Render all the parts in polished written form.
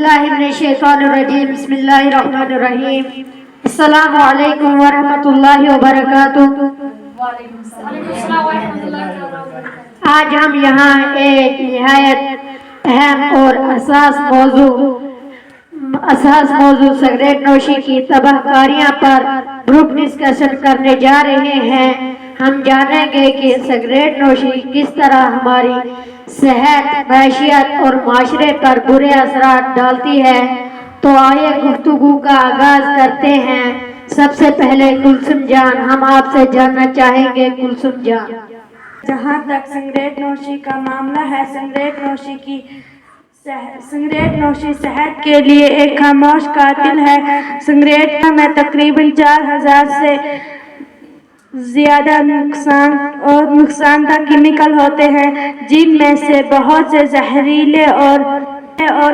बिस्मिल्लाहिर्रहमानिर्रहीम बिस्मिल्लाहिर्रहमानिर्रहीम अस्सलामु अलैकुम वरहमतुल्लाहि वबरकातुहू। आज हम यहाँ एक निहायत अहम और असास मौजू सिगरेट नोशी की तबाहकारियाँ पर ग्रुप डिस्कशन करने जा रहे हैं। हम जानेंगे कि सिगरेट नोशी किस तरह हमारी सेहत, मैशियत और माशरे पर बुरे असरात डालती है। तो आइए गुफ्तगू का आगाज करते हैं। सबसे पहले कुलसुम जान, हम आपसे जानना चाहेंगे। कुलसुम जान, जहाँ तक सिगरेट नोशी का मामला है, सिगरेट नोशी सेहत के लिए एक खामोश कातिल है। सिगरेट में तकरीबन 4000 से ज्यादा नुकसानदार केमिकल होते हैं, जिनमें से बहुत से जहरीले और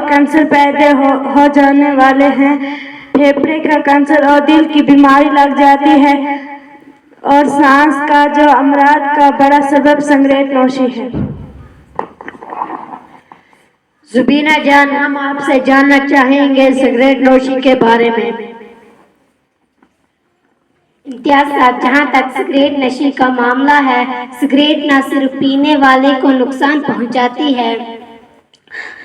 कैंसर पैदा हो जाने वाले हैं। फेफड़े का कैंसर और दिल की बीमारी लग जाती है और सांस का जो अमराज का बड़ा सबब सिगरेट नोशी है। जुबीना जान, हम आपसे जानना चाहेंगे सिगरेट नोशी के बारे में। इम्तियाज साहब, जहाँ तक सिगरेट नशी का मामला है, सिगरेट न सिर्फ पीने वाले को नुकसान पहुँचाती है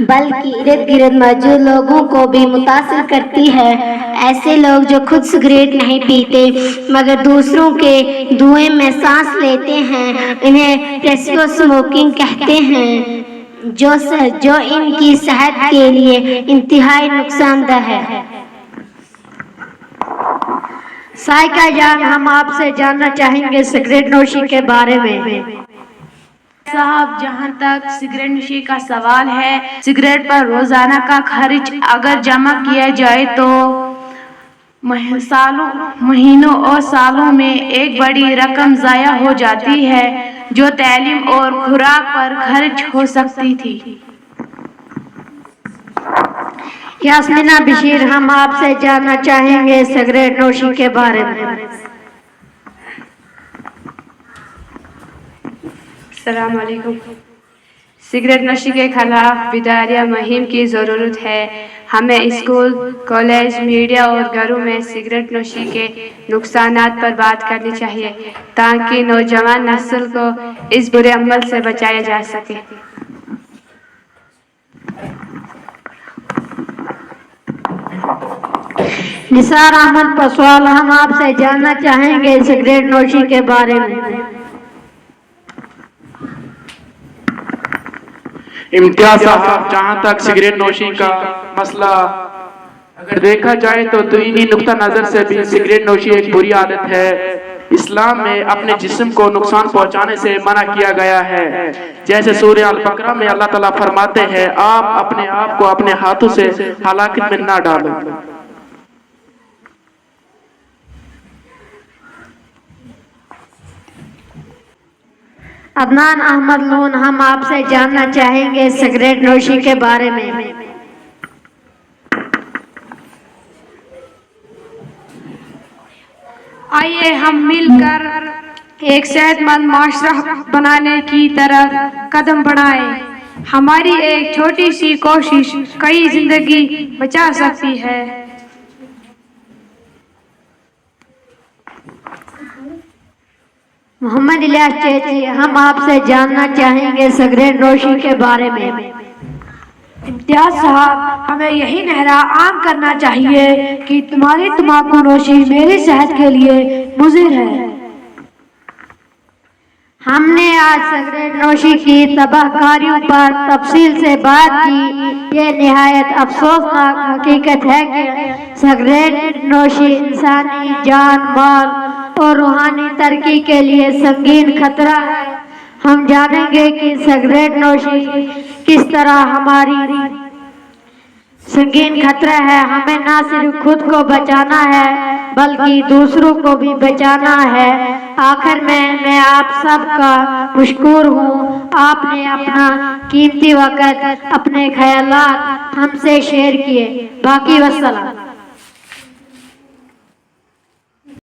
बल्कि इर्द गिर्द मौजूद लोगों को भी मुतासिर करती है। ऐसे लोग जो खुद सिगरेट नहीं पीते मगर दूसरों के धुएं में सांस लेते हैं, इन्हें पैसिव स्मोकिंग कहते हैं, जो इनकी सेहत के लिए इंतहाई नुकसानदेह है। साइका जान, हम आपसे जानना चाहेंगे सिगरेट नोशी के बारे में। साहब, जहाँ तक सिगरेट नोशी का सवाल है, सिगरेट पर रोजाना का खर्च अगर जमा किया जाए तो महीनों और सालों में एक बड़ी रकम जाया हो जाती है, जो तालीम और खुराक पर खर्च हो सकती थी। यास्मीना बशीर, हम आपसे जानना चाहेंगे सिगरेट नोशी के बारे में। अस्सलाम वालेकुम। सिगरेट नशी के खिलाफ बेदारिया मुहिम की ज़रूरत है। हमें स्कूल, कॉलेज, मीडिया और घरों में सिगरेट नोशी के नुकसानात पर बात करनी चाहिए ताकि नौजवान नस्ल को इस बुरे अमल से बचाया जा सके। निसार अहमद पसवाल, हम आपसे जानना चाहेंगे सिगरेट नोशी के बारे में। इम्तियाज साहब, जहाँ तक सिगरेट नोशी का मसला अगर देखा जाए तो दीनी नुक्ता नजर से भी सिगरेट नोशी एक बुरी आदत है। इस्लाम में अपने जिस्म को नुकसान पहुंचाने से मना किया गया है। जैसे सूरह अल बकरा में अल्लाह ताला फरमाते हैं, आप अपने आप को अपने हाथों से हलाकत में ना डालो। अदनान अहमद लोन, हम आपसे जानना चाहेंगे सिगरेट नोशी के बारे में। आइए हम मिलकर एक सेहतमंद माशरा बनाने की तरफ कदम बढ़ाएं। हमारी एक छोटी सी कोशिश कई जिंदगी बचा सकती है। मोहम्मद इलियास चेची, हम आपसे जानना चाहेंगे सिगरेट नोशी के बारे में। इम्तियाज साहब, हमें यही नहरा आम करना चाहिए कि तुम्हारी तंबाकू नोशी मेरी सेहत के लिए मुज़िर है। हमने आज सिगरेट नोशी की तबाहकारियों पर तफसील से बात की। ये निहायत अफसोसनाक हकीकत है कि सिगरेट नोशी इंसानी जान, माल और रूहानी तरक्की के लिए संगीन खतरा है। हम जानेंगे कि सिगरेट नोशी किस तरह हमारी संगीन खतरा है। हमें ना सिर्फ खुद को बचाना है बल्कि दूसरों को भी बचाना है। आखिर में मैं आप सबका मशकूर हूँ। आपने अपना कीमती वक़्त, अपने ख्यालात हमसे शेयर किए। बाकी वस्सलाम।